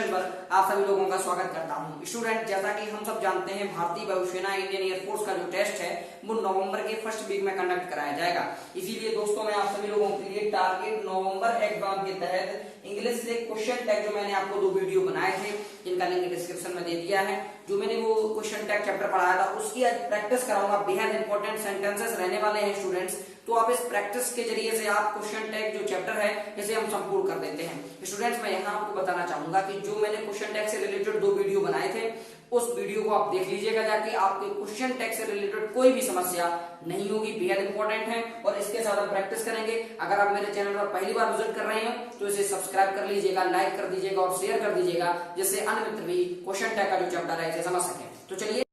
Question पर आप सभी लोगों का स्वागत करता हूं। स्टूडेंट, जैसा कि हम सब जानते हैं, भारतीय वायुसेना इंडियन एयरफोर्स का जो टेस्ट है वो नवंबर के फर्स्ट वीक में कंडक्ट कराया जाएगा। इसीलिए दोस्तों मैं आप सभी लोगों के लिए टारगेट नवंबर एग्जाम के तहत इंग्लिश से क्वेश्चन टैग जो मैंने आपको 2 वीडियो बनाए थे, जिनका लिंक डिस्क्रिप्शन में दे दिया है, जो मैंने वो क्वेश्चन टैग चैप्टर पढ़ाया था उसकी आज प्रैक्टिस कराऊंगा। बेहद इंपॉर्टेंट सेंटेंसेस रहने वाले हैं स्टूडेंट्स, तो आप इस प्रैक्टिस के जरिए से आप क्वेश्चन टैग जो चैप्टर है इसे हम संपूर्ण कर देते हैं। स्टूडेंट्स, मैं यहाँ आपको बताना चाहूंगा कि जो मैंने क्वेश्चन टैग से रिलेटेड 2 वीडियो बनाए थे उस वीडियो को आप देख लीजिएगा जाके, आपके क्वेश्चन टैग से रिलेटेड कोई भी समस्या नहीं होगी। बेहद इंपॉर्टेंट है और इसके साथ हम प्रैक्टिस करेंगे। अगर आप मेरे चैनल पर पहली बार विजिट कर रहे हैं तो इसे सब्सक्राइब कर लीजिएगा, लाइक कर दीजिएगा और शेयर कर दीजिएगा, जिससे अन्य मित्र भी क्वेश्चन टैग का जो चैप्टर है इसे समझ सके। तो चलिए,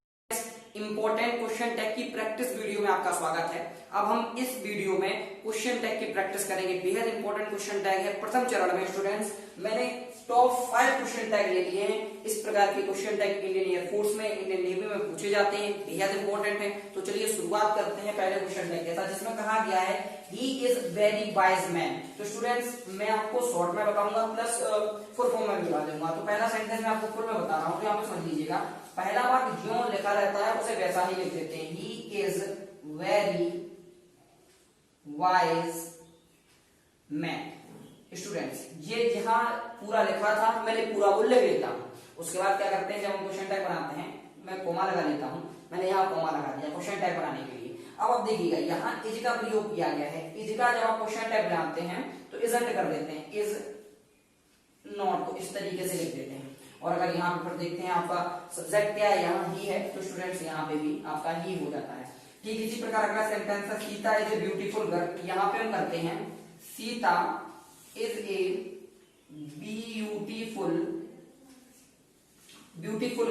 इंपॉर्टेंट क्वेश्चन टैग की प्रैक्टिस वीडियो में आपका स्वागत है। अब हम इस वीडियो में क्वेश्चन टैग की प्रैक्टिस करेंगे। बेहद इंपॉर्टेंट क्वेश्चन टैग है। प्रथम चरण में स्टूडेंट्स मैंने टॉप 5 क्वेश्चन टैग ले लिए हैं। इस प्रकार के क्वेश्चन टैग इंडियन एयरफोर्स में, इंडियन नेवी में पूछे जाते हैं, बेहद इंपॉर्टेंट है। तो चलिए शुरुआत करते हैं पहले क्वेश्चन टैग के साथ, जिसमें कहा गया है he is very wise man. तो स्टूडेंट्स मैं आपको शॉर्ट में बताऊंगा प्लस फुल फॉर्म में भी बता दूंगा। तो पहला सेंटेंस मैं आपको फुल में बता रहा हूं, तो यहाँ पे समझ लीजिएगा। पहला वाक्य जो लिखा रहता है उसे वैसा ही लिख देते हैं। He is very wise man. Students, ये जहां पूरा लिखा था मैंने पूरा वो लिख लेता हूं। उसके बाद क्या करते हैं, जब हम क्वेश्चन टैग बनाते हैं मैं कोमा लगा लेता हूं। मैंने यहाँ कोमा लगा दिया क्वेश्चन टैग बनाने के लिए। अब आप देखिएगा यहाँ इज का प्रयोग किया गया है। इज का जब आप क्वेश्चन टैग बनाते हैं तो इजंट कर देते हैं, इज नॉट को इस तरीके से लिख देते हैं। और अगर यहाँ पे फिर देखते हैं आपका सब्जेक्ट क्या है, यहाँ ही है, तो स्टूडेंट्स यहाँ पे भी आपका ही हो जाता है। ठीक इसी प्रकार अगला सेंटेंस है Sita is a beautiful girl. यहाँ पे हम करते हैं Sita is a beautiful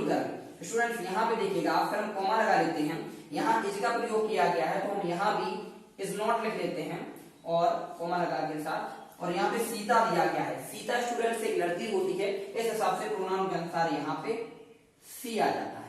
girl. Students यहाँ पे देखिएगा, फिर हम कॉमा लगा लेते हैं। यहाँ इज का प्रयोग किया गया है तो हम यहाँ भी इज नॉट लिख लेते हैं और कॉमा लगा के साथ। और यहाँ पे सीता दिया गया है। सीता स्टूडेंट्स एक लड़की होती है, इस हिसाब से प्रोनाउन के अनुसार यहाँ पे सी आ जाता है।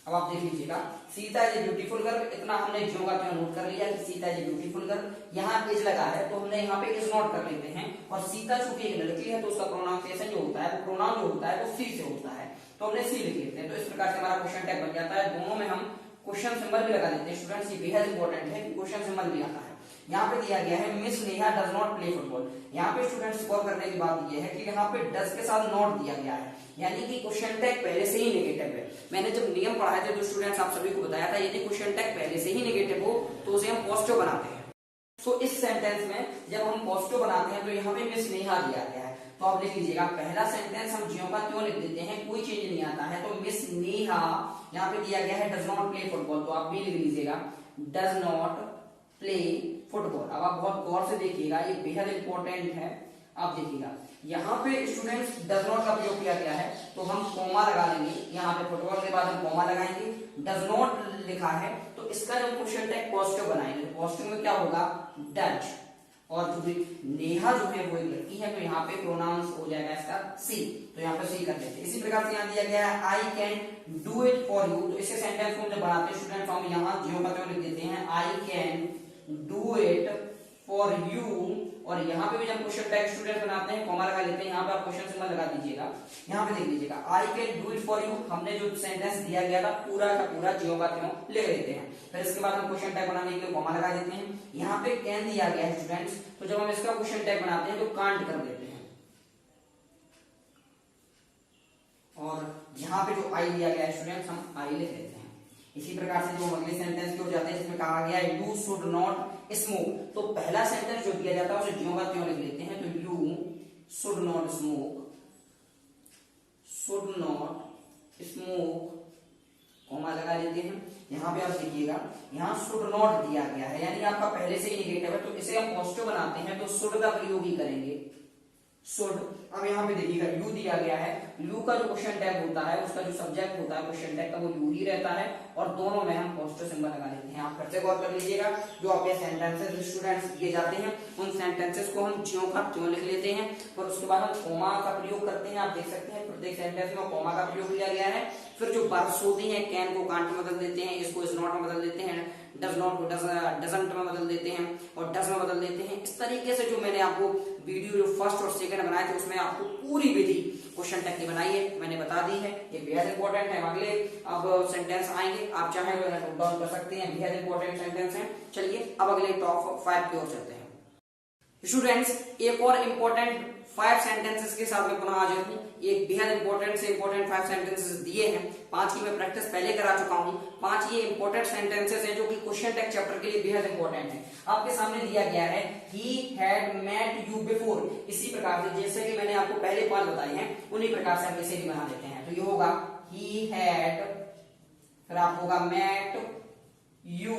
अब आप देख लीजिएगा, Sita is a beautiful girl, इतना हमने ज्यों का त्यों नोट कर लिया कि Sita is a beautiful girl. यहाँ इज लगा है तो हमने यहाँ पे इज नॉट कर लेते हैं। और सीता चूंकि एक लड़की है तो उसका प्रोनाउंसिएशन जो होता है, प्रोनाउन जो होता है वो सी से होता है, तो हमने सी लिख लेते हैं। तो इस प्रकार से हमारा क्वेश्चन टैग बन जाता है। दोनों में हम क्वेश्चन सिंबल भी लगा देते हैं। स्टूडेंट्स, ये बेहद इंपॉर्टेंट है कि क्वेश्चन सिंबल भी आता है। यहाँ पे दिया गया है miss Neha does not play football. यहाँ पे स्टूडेंट्स गौर करने की बात यह है कि यहाँ पे डज के साथ नॉट दिया गया है, यानी कि क्वेश्चन टैग पहले से ही नेगेटिव है। मैंने जब नियम पढ़ाए थे तो स्टूडेंट्स आप सभी को बताया था, यदि क्वेश्चन टैग पहले से ही नेगेटिव हो तो उसे हम पॉजिटिव बनाते हैं। तो इस सेंटेंस में जब हम पॉजिटिव बनाते हैं तो यहाँ पे मिस नेहा दिया गया है। तो आप देख लीजिएगा, पहला सेंटेंस हम ज्यों का त्यों लिख देते हैं, कोई चेंज नहीं आता है। तो मिस नेहा यहाँ पे दिया गया है डज नॉट प्ले फुटबॉल, तो आप भी लिख लीजिएगा डज नॉट प्ले फुटबॉल। अब आप बहुत गौर से देखिएगा, ये बेहद इंपॉर्टेंट है। आप देखिएगा यहाँ पे स्टूडेंट्स डज नॉट का प्रयोग किया गया है तो हम कोमा लगा लेंगे। यहाँ पे फुटबॉल के बाद हम कोमा लगाएंगे। डज नॉट लिखा है तो इसका जो क्वेश्चन टैग पॉजिटिव बनाएंगे। पॉजिटिव में क्या होगा, डज। और जो भी नेहा जो है वो एक लड़की है, तो यहाँ पे प्रोनाउंस हो जाएगा इसका सी, तो यहाँ पे सी कर देते हैं। इसी प्रकार से यहाँ दिया गया है I can do it for you. तो इसके सेंटेंस को जब बनाते हैं स्टूडेंट्स हम यहाँ ज्यों का त्यों लिख देते हैं, I can do it for you. और यहाँ पे भी जब क्वेश्चन टैग स्टूडेंट बनाते हैं कॉमा लगा लेते हैं। यहाँ पे आप क्वेश्चन सिंबल लगा दीजिएगा। यहाँ पे देख लीजिएगा, I can do it for you, हमने जो सेंटेंस दिया गया था पूरा का पूरा ज्यों का त्यों लिख लेते हैं। फिर इसके बाद हम क्वेश्चन टैग बनाने के लिए कॉमा लगा देते हैं। यहाँ पे कैन दिया गया है स्टूडेंट्स, तो जब हम इसका क्वेश्चन टैग बनाते हैं तो कांट कर देते हैं। और यहाँ पे जो आई दिया गया है स्टूडेंट्स हम आई लिख लेते हैं। इसी प्रकार से जो अगले सेंटेंस के हो जाते हैं, जिसमें कहा गया है यू शुड नॉट स्मोक, तो पहला सेंटेंस जो दिया जाता है उसे ज्यों का त्यों लिख लेते हैं। तो you should not smoke, should not smoke, comma लगा लेते हैं। यहाँ पे आप देखिएगा, यहाँ शुड नॉट दिया गया है, यानी आपका पहले से ही नेगेटिव है, तो इसे हम पॉजिटिव बनाते हैं तो शुड का प्रयोग ही करेंगे, शुड। अब यहाँ पे देखिएगा यू दिया गया है। यू का जो क्वेश्चन टैग होता है, उसका जो सब्जेक्ट होता है क्वेश्चन टैग का, वो यू ही रहता है। और दोनों में हम पॉजिटिव सिंबल लगा लेते हैं। आप फिर से गौर कर लीजिएगा, जो आपके सेंटेंसेस स्टूडेंट्स दिए जाते हैं उन सेंटेंसेस को हम ज्यों का त्यों लिख लेते हैं और उसके बाद हम कोमा का प्रयोग करते हैं। आप देख सकते हैं प्रत्येक सेंटेंस में कोमा का प्रयोग किया गया है। फिर जो वर्ब्स होती हैं, कैन को कांट में बदल देते हैं, इसको इज नॉट में बदल देते हैं, डज नॉट को डजंट में बदल देते हैं और डज में बदल देते हैं। इस तरीके से जो मैंने आपको वीडियो जो फर्स्ट और सेकंड बनाए थे उसमें आपको पूरी विधि क्वेश्चन टैग की बनाई है, मैंने बता दी है। ये बेहद इंपॉर्टेंट है। अगले अब सेंटेंस आएंगे, आप चाहे तो नोट डाउन कर सकते हैं, बेहद इंपॉर्टेंट सेंटेंस है। चलिए अब अगले टॉप 5 की ओर चलते हैं। स्टूडेंट्स, एक और इंपॉर्टेंट 5 सेंटेंसेस के साथ मैं पुनः हाजिर हूँ। एक बेहद इंपॉर्टेंट से इंपॉर्टेंट 5 सेंटेंसेस दिए हैं। 5 की मैं प्रैक्टिस पहले करा चुका हूँ। 5 ये इंपॉर्टेंट सेंटेंसेस हैं जो कि क्वेश्चन टैग चैप्टर के लिए बेहद इंपॉर्टेंट है। आपके सामने दिया गया है he had met you before. इसी प्रकार से जैसे कि मैंने आपको पहले 5 बताए हैं उन्हीं प्रकार से हम इसे भी बना देते हैं। तो ये होगा ही हैड, फिर आप होगा मेट यू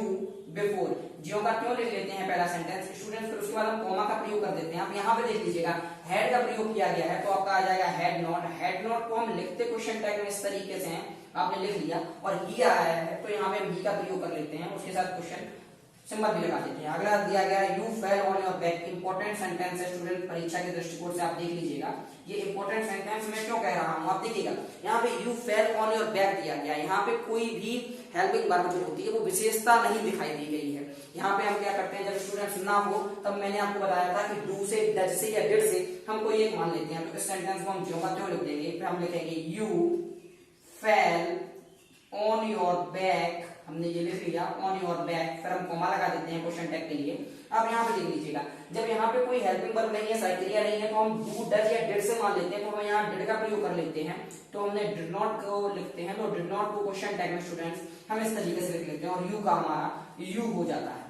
बिफोर। जियो का क्यों लिख लेते हैं पहला सेंटेंस स्टूडेंट्स, फिर उसके बाद हम कॉमा का प्रयोग कर देते हैं। आप यहाँ पे देख लीजिएगा हैड का प्रयोग किया गया है तो आपका आ जाएगा हैड नॉट। हैड नॉट को हम लिखते क्वेश्चन टैग में इस तरीके से हैं, आपने लिख लिया, और ही आया है तो यहाँ पे हम ही का प्रयोग कर लेते हैं, उसके साथ क्वेश्चन सिंबल भी लगा देते हैं। अगला दिया गया है you fell on your back. Important sentence है स्टूडेंट, परीक्षा के दृष्टिकोण से आप देख लीजिएगा। ये इंपॉर्टेंट सेंटेंस मैं क्यों कह रहा हूँ आप देखिएगा, यहाँ पे you fell on your back दिया गया। यहाँ पे कोई भी हेल्पिंग वर्ब जो होती है वो विशेषता नहीं दिखाई दी गई है। यहाँ पे हम क्या करते हैं, जब स्टूडेंट्स ना हो तब मैंने आपको बताया था कि डू से, डज से या डिड से हम कोई एक मान लेते हैं। तो इस सेंटेंस को हम ज्यों का त्यों लिख देंगे। फिर हम लिखेंगे you fell on your back, हमने ये लिख लिया ऑन योर बैक, फिर हम कॉमा लगा देते हैं क्वेश्चन टैग के लिए। अब यहाँ पे देख लीजिएगा, जब यहाँ पे कोई हेल्पिंग वर्ब नहीं है, साइक्रिया नहीं है, तो हम डू, डज या डिड से मान लेते हैं। तो हम यहाँ डिड का प्रयोग कर लेते हैं, तो हमने डिड नॉट को लिखते हैं। तो डिड नॉट को क्वेश्चन टैग में स्टूडेंट्स हम इस तरीके से लिख लेते हैं और यू का हमारा यू हो जाता है।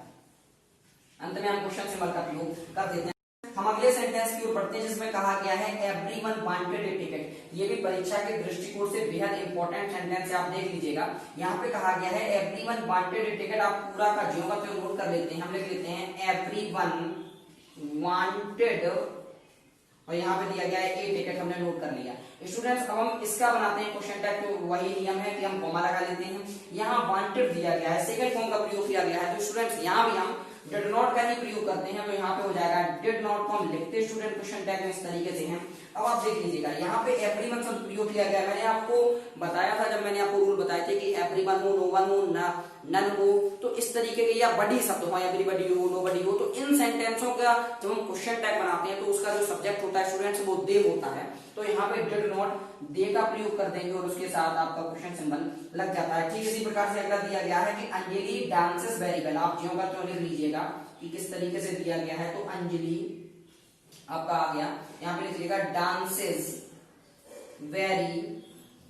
अंत में हम क्वेश्चन सिंबल का प्रयोग कर देते हैं। हम अगले सेंटेंस की ओर बढ़ते हैं जिसमें कहा गया है एवरीवन वांटेड ए टिकट। ये भी परीक्षा के दृष्टिकोण से बेहद इंपॉर्टेंट सेंटेंस है, आप देख लीजिएगा। यहाँ पे कहा गया है एवरीवन वांटेड ए टिकट। आप पूरा का ज्यों का त्यों नोट कर लेते हैं। हम लिख लेते हैं एवरीवन वांटेड और यहाँ पे दिया गया है ए टिकट, हमने नोट कर लिया। स्टूडेंट्स अब हम इसका बनाते हैं क्वेश्चन टैग। तो वही नियम है कि हम कॉमा लगा लेते हैं। यहाँ वांटेड दिया गया है, सेकंड फॉर्म का प्रयोग किया गया है। तो स्टूडेंट्स यहाँ भी हम डिड नॉट का ही प्रयोग करते हैं। तो यहाँ पे हो जाएगा डिड नॉट को हम लिखते स्टूडेंट क्वेश्चन टैग में इस तरीके से हैं। अब आप देख लीजिएगा यहाँ पे एवरीवन शब्द प्रयोग किया गया है। मैंने आपको बताया था, जब मैंने आपको रूल बताए थे कि एवरीवन हो, नो वन हो, नन हो, तो इस तरीके के या बड़ी शब्द हो, एवरीबॉडी हो, नोबडी हो, तो इन सेंटेंसों का जब हम क्वेश्चन टैग बनाते हैं तो उसका जो सब्जेक्ट होता है स्टूडेंट्स वो दे होता है। तो यहाँ पे डिड नॉट दे का प्रयोग कर देंगे और उसके साथ आपका क्वेश्चन सिंबल लग जाता है। ठीक इसी प्रकार से अगला दिया गया है कि अंजलि डांसेस वेरी वेल। आप ज्यों का त्यों लिख लीजिएगा कि किस तरीके से दिया गया है। तो अंजलि आपका आ गया, यहाँ पे लिखिएगा डांसेस वेरी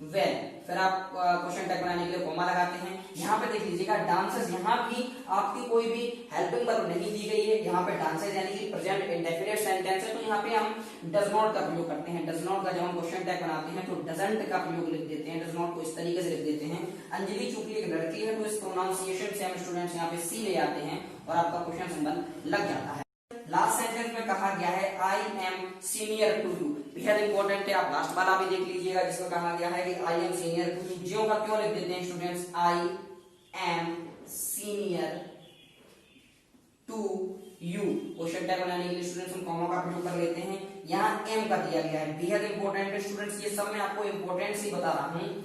वेल। फिर आप क्वेश्चन टैग बनाने के लिए कॉमा लगाते हैं। यहाँ पे देख लीजिएगा डांसेस, यहाँ भी आपकी कोई भी हेल्पिंग वर्ब नहीं दी गई है। यहाँ पे डांसेस यानी कि प्रेजेंट इंडेफिनिट सेंटेंस है, तो यहाँ पे हम डज नॉट का प्रयोग करते हैं। डज नॉट का जब हम क्वेश्चन टैग बनाते हैं तो डजंट का प्रयोग लिख देते हैं। डज नॉट को इस तरीके से लिख देते हैं। अंजलि चूंकि एक लड़की है तो इस प्रोनाउंसिएशन से हम स्टूडेंट्स यहाँ पे सी ले आते हैं और आपका क्वेश्चन सिंबल लग जाता है। लास्ट सेंटेंस में कहा गया है I am senior to you. बेहद इंपॉर्टेंट है, आप लास्ट वाला भी देख लीजिएगा जिसमें कहा गया है कि I am senior to you. ज्यों का क्यों लिख देते हैं students, I am senior to you. Question tag बनाने के लिए स्टूडेंट्स हम कॉमा का प्रयोग कर लेते हैं। यहाँ एम का दिया गया है, बेहद इंपॉर्टेंट है स्टूडेंट्स, ये सब मैं आपको इंपॉर्टेंट ही बता रहा हूँ।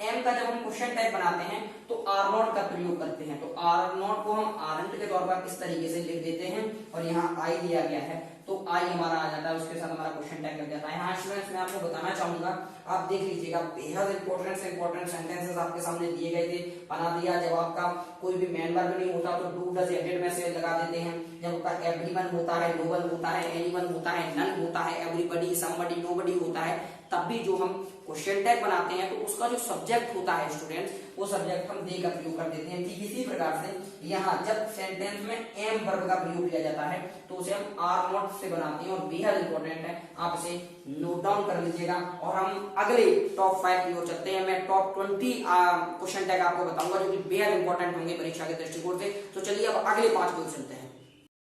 एम का जब हम क्वेश्चन टैग बनाते हैं तो आर नॉट का प्रयोग करते हैं। तो आर नॉट को हम आरंट के तौर पर इस तरीके से लिख देते हैं और यहाँ आई दिया गया है तो आई हमारा आ जाता है, उसके साथ हमारा क्वेश्चन टैग लग जाता है। यहाँ स्टूडेंट्स मैं आपको बताना चाहूंगा, आप देख लीजिएगा बेहद इंपॉर्टेंट सेंटेंसेस आपके सामने दिए गए थे, बना दिया। जब आपका कोई भी मेन वर्ब नहीं होता तो डू, डज या डिड में से लगा देते हैं। जब आपका एवरीवन होता है, नो वन होता है, एनीवन होता है, नन होता है, एवरीबॉडी, समबडी, नोबडी होता है, तब भी जो हम क्वेश्चन टैग बनाते हैं तो उसका जो सब्जेक्ट होता है स्टूडेंट्स वो सब्जेक्ट हम दे का प्रयोग कर देते हैं। ठीक इसी प्रकार से यहाँ जब सेंटेंस में एम वर्ब का प्रयोग किया जाता है तो उसे हम आर नॉट से बनाते हैं और बेहद इंपॉर्टेंट है, आप इसे नोट डाउन कर लीजिएगा। और हम अगले टॉप 5 की ओर चलते हैं। मैं टॉप 20 क्वेश्चन टैग आपको बताऊंगा जो कि बेहद इंपॉर्टेंट होंगे परीक्षा के दृष्टिकोण से। तो चलिए अब अगले 5 की ओर चलते हैं।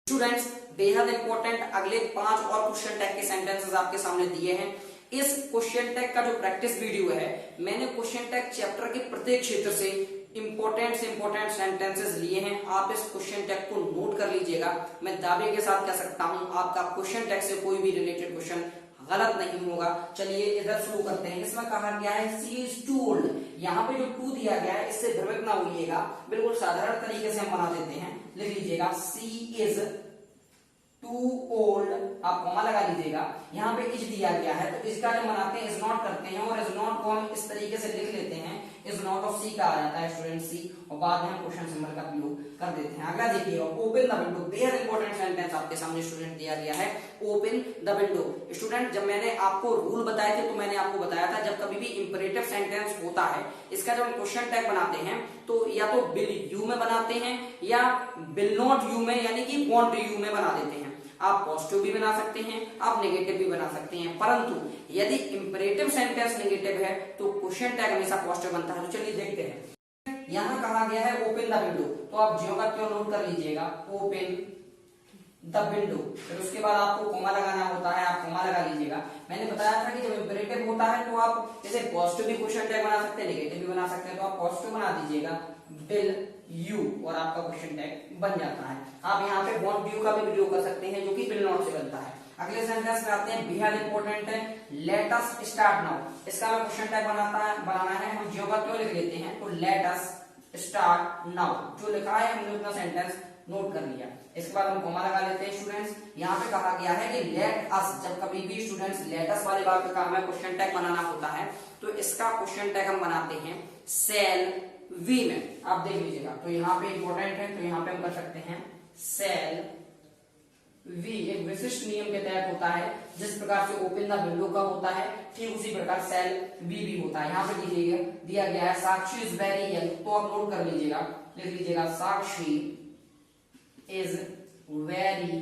स्टूडेंट्स बेहद इंपॉर्टेंट अगले 5 और क्वेश्चन टैग के सेंटेंसेस आपके सामने दिए हैं। इस क्वेश्चन टैग का जो प्रैक्टिस वीडियो है, मैंने क्वेश्चन टैग चैप्टर के प्रत्येक क्षेत्र से इंपॉर्टेंट सेंटेंसेस लिए हैं। आप इस क्वेश्चन टैग को नोट कर लीजिएगा। मैं दावे के साथ कह सकता हूं आपका क्वेश्चन टैग से कोई भी रिलेटेड क्वेश्चन गलत नहीं होगा। चलिए इधर शुरू करते हैं। इसमें कहा गया है सी इज टू ओल्ड, यहाँ पे जो टू दिया गया है इससे भ्रमित ना होइएगा, बिल्कुल साधारण तरीके से हम बना देते हैं। लिख लीजिएगा सी इज टू ओल्ड, आप कॉमा लगा लीजिएगा। यहाँ पे इज दिया गया है तो इसका जो बनाते हैं इज नॉट करते हैं और इज नॉट को हम इस तरीके से लिख लेते हैं, इज नॉट ऑफ सी का आ जाता है स्टूडेंट सी, और बाद में हम क्वेश्चन सिंबल का प्रयोग कर देते हैं। अगला देखिए ओपन द विंडो, बेहद इंपॉर्टेंट सेंटेंस आपके सामने स्टूडेंट दिया गया है, ओपन द विंडो। स्टूडेंट जब मैंने आपको रूल बताए थे तो मैंने आपको बताया था जब कभी भी इंपरेटिव सेंटेंस होता है इसका जब हम क्वेश्चन टैग बनाते हैं तो या तो विल यू में बनाते हैं या विल नॉट यू में यानी कि वॉन्ट यू में बना देते हैं। आप पॉजिटिव भी बना सकते हैं, आप नेगेटिव भी बना सकते हैं, परंतु यदि इंपरेटिव सेंटेंस नेगेटिव है तो क्वेश्चन टैग हमेशा पॉजिटिव बनता है। तो चलिए देखते हैं। यहां कहा गया है ओपन द विंडो, तो आप ज्यों क्यों नोट कर लीजिएगा, ओपन द विंडो, फिर उसके बाद आपको कॉमा लगाना होता है, आप कॉमा लगा लीजिएगा। मैंने बताया था कि जब इंपरेटिव होता है तो आप जैसे पॉजिटिव भी क्वेश्चन टैग बना सकते हैं, नेगेटिव भी बना सकते हैं, तो आप पॉजिटिव बना दीजिएगा विल यू और आपका क्वेश्चन टैग बन जाता है। आप यहाँ पे वॉन्ट यू का भी प्रयोग कर सकते हैं जो कि विल नॉट से बनता है। अगले सेंटेंस में आते हैं, बेहद इंपॉर्टेंट है, लेट अस स्टार्ट नाउ। इसका हमें क्वेश्चन टैग बनाना है, हम ज्यों क्यों लिख लेते हैं, तो लेट अस स्टार्ट नाउ, जो लिखा है हमने उतना सेंटेंस नोट कर लिया। इसके बाद हम कॉमा लगा लेते हैं स्टूडेंट्स। यहाँ पे कहा गया है कि लेट अस, जब कभी भी स्टूडेंट्स लेट अस वाले बात का हमें क्वेश्चन टैग बनाना होता है तो इसका क्वेश्चन टैग हम बनाते हैं सेल वी में। आप देख लीजिएगा, तो यहाँ पे इंपॉर्टेंट है, तो यहाँ पे हम कर सकते हैं सेल वी। एक विशिष्ट नियम के तहत होता है, जिस प्रकार से ओपन द विंडो का होता है ठीक उसी प्रकार सेल वी भी होता है। यहाँ पे दिया गया है साक्षी इज वेरी यंग, तो आप नोट कर लीजिएगा, लिख लीजिएगा साक्षी इज वेरी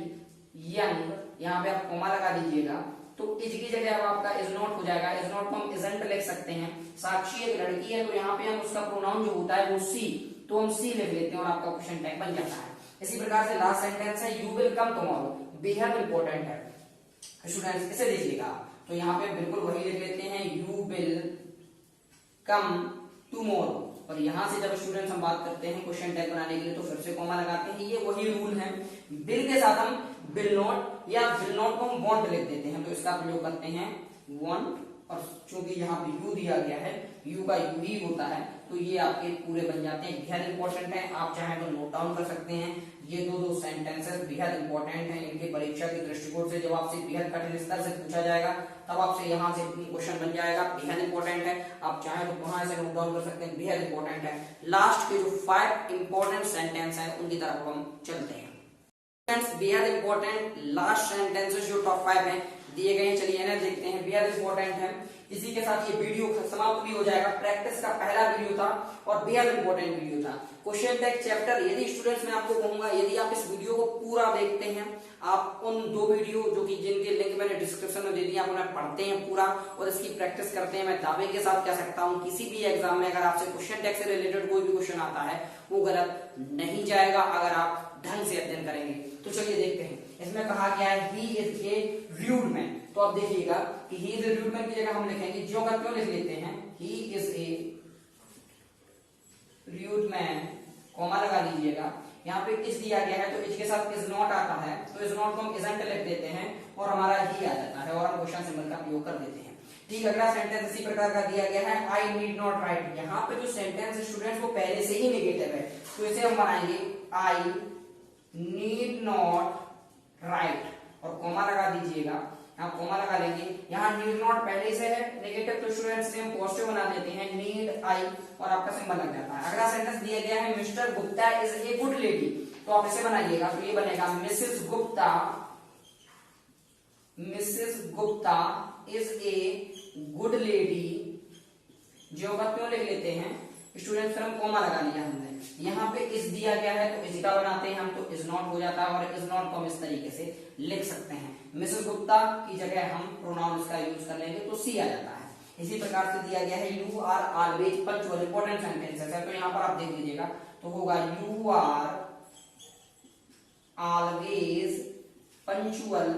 यंग, यहाँ पे आप कॉमा लगा दीजिएगा। तो इज की जगह अब आपका इज नॉट हो जाएगा, इज नॉट को हम इजंट लिख सकते हैं। साक्षी एक लड़की है तो यहाँ पे हम उसका प्रोनाउन जो होता है वो सी, तो हम सी लिख लेते हैं और आपका क्वेश्चन टैग बन जाता है। इसी प्रकार से लास्ट सेंटेंस है यू विल कम टुमारो, बेहद इंपॉर्टेंट है स्टूडेंट्स, इसे देखिएगा। तो यहाँ पे बिल्कुल वही लिख लेते हैं, यू विल कम टुमारो, और यहां से जब स्टूडेंट्स हम बात करते हैं क्वेश्चन टैग बनाने के लिए तो फिर से कॉमा लगाते हैं। ये वही रूल है, विल के साथ हम विल नॉट या विल नॉट को हम वांट लिख देते हैं, तो इसका प्रयोग करते हैं वांट, और चूंकि यहाँ पे यू दिया गया है, यू का यू ही होता है, तो ये आपके पूरे बन जाते हैं। बेहद इंपॉर्टेंट है, आप चाहें तो नोट डाउन कर सकते हैं। ये दो सेंटेंसेस बेहद इंपॉर्टेंट हैं, इनके परीक्षा के दृष्टिकोण से जब आपसे बेहद कठिन स्तर से पूछा जाएगा तब आपसे यहाँ से क्वेश्चन बन जाएगा। बेहद इंपॉर्टेंट है, आप चाहें तो वहां से नोट डाउन कर सकते हैं, बेहद इंपॉर्टेंट है। लास्ट के जो 5 इंपॉर्टेंट सेंटेंस है उनकी तरफ हम चलते हैं। बेहद इंपॉर्टेंट लास्ट सेंटेंसेस जो टॉप 5 हैं दिए गए हैं, चलिए इन्हें देखते हैं, बेहद इंपॉर्टेंट है। इसी के साथ ये वीडियो समाप्त भी हो जाएगा। प्रैक्टिस का पहला वीडियो था और बेहद इंपॉर्टेंट वीडियो था। क्वेश्चन टैग चैप्टर, यदि स्टूडेंट्स मैं आपको कहूंगा यदि आप इस वीडियो को पूरा देखते हैं, आप उन 2 वीडियो जो कि जिनके लिंक मैंने डिस्क्रिप्शन में दे दिया, आप उन्हें पढ़ते हैं पूरा और इसकी प्रैक्टिस करते हैं, मैं दावे के साथ कह सकता हूं किसी भी एग्जाम में अगर आपसे क्वेश्चन टैग से रिलेटेड कोई भी क्वेश्चन आता है वो गलत नहीं जाएगा अगर आप ढंग से अध्ययन करेंगे। तो चलिए देखते हैं। इसमें कहा गया है he is a rude man, तो आप देखिएगा कि he is a rude man की जगह हम लिखेंगे जो का क्यों लिख लेते हैं, he is a rude man, comma लगा दीजिएगा। यहाँ पे इज दिया गया है तो इज के साथ इज नॉट आता है, तो इज नॉट को हम इजंट लिख देते हैं और हमारा ही आ जाता है और हम क्वेश्चन सिंबल का प्रयोग कर देते हैं। ठीक, अगला सेंटेंस इसी प्रकार का दिया गया है, आई नीड नॉट राइट। यहाँ पे जो सेंटेंस है स्टूडेंट्स वो पहले से ही नेगेटिव है, तो इसे हम बनाएंगे आई नीड नॉट राइट और कॉमा लगा दीजिएगा, यहाँ कॉमा लगा लेंगे। यहाँ नीड नॉट पहले से है नेगेटिव, तो स्टूडेंट्स हम पॉजिटिव बना देते हैं, नीड आई और आपका सिंबल लग जाता है। अगला सेंटेंस दिया गया है, mister Gupta is a good lady, तो आप इसे बनाइएगा, तो ये बनेगा Mrs Gupta is a good lady, जो का क्यों लिख लेते हैं स्टूडेंट, फिर हम कॉमा लगा लिया हमने। यहाँ पे इज दिया गया है तो इज का बनाते हैं हम, तो इज नॉट हो जाता है और इज नॉट को हम इस तरीके से लिख सकते हैं। मिसेस गुप्ता की जगह हम प्रोनाउन इसका यूज कर लेंगे तो सी आ जाता है। इसी प्रकार से दिया गया है, you are always punctual, important sentences है, तो यहाँ पर आप देख लीजिएगा, तो होगा यू आर ऑलवेज पंक्चुअल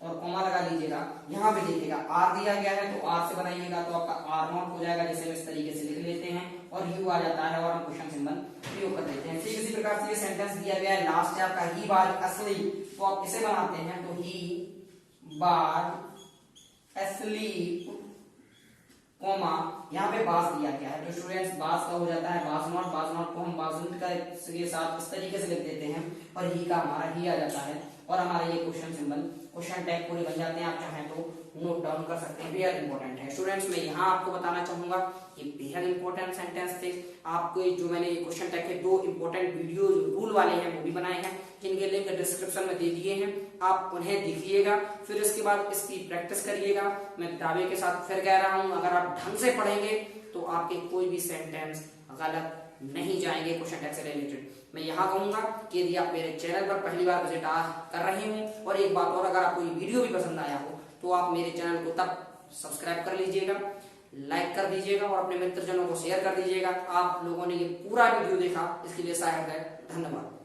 और कॉमा लगा लीजिएगा। यहाँ पे देखिएगा आर दिया गया है तो आर से बनाइएगा, तो आपका आर नॉट हो जाएगा, जिसे हम इस तरीके से लिख लेते हैं और यू आ जाता है और हम क्वेश्चन सिंबल प्रयोग कर देते हैं। ठीक इसी प्रकार से ये सेंटेंस दिया गया है, लास्ट है आपका ही वाज असली, तो आप इसे बनाते हैं, तो ही बाज asleep कोमा यहाँ पे बाज दिया गया है, तो स्टूडेंट्स बाज का हो जाता है बाज नॉट को हम बाजुंद का के साथ इस तरीके से लिख देते हैं और ही का हमारा ही आ जाता है और हमारा ये क्वेश्चन सिंबल क्वेश्चन टैग पूरे बन जाते हैं। आप चाहें तो नोट डाउन कर सकते हैं, बेहद इंपॉर्टेंट है। स्टूडेंट्स मैं यहाँ आपको बताना चाहूंगा ये बेहद इंपॉर्टेंट सेंटेंस थे। आपको जो मैंने ये क्वेश्चन टैग के 2 इंपॉर्टेंट वीडियो रूल वाले हैं वो भी बनाए हैं, जिनके लिंक डिस्क्रिप्शन में दे दिए हैं, आप उन्हें देखिएगा, फिर इसके बाद इसकी प्रैक्टिस करिएगा। मैं दावे के साथ फिर कह रहा हूं, अगर आप ढंग से पढ़ेंगे तो आपके कोई भी सेंटेंस गलत नहीं जाएंगे क्वेश्चन टैग से रिलेटेड। मैं यहाँ कहूंगा कि यदि आप मेरे चैनल पर पहली बार विजिट कर रहे हो, और एक बात और, अगर आपको ये वीडियो भी पसंद आया हो तो आप मेरे चैनल को तब सब्सक्राइब कर लीजिएगा, लाइक कर दीजिएगा और अपने मित्रजनों को शेयर कर दीजिएगा। आप लोगों ने ये पूरा वीडियो देखा इसके लिए शायद धन्यवाद।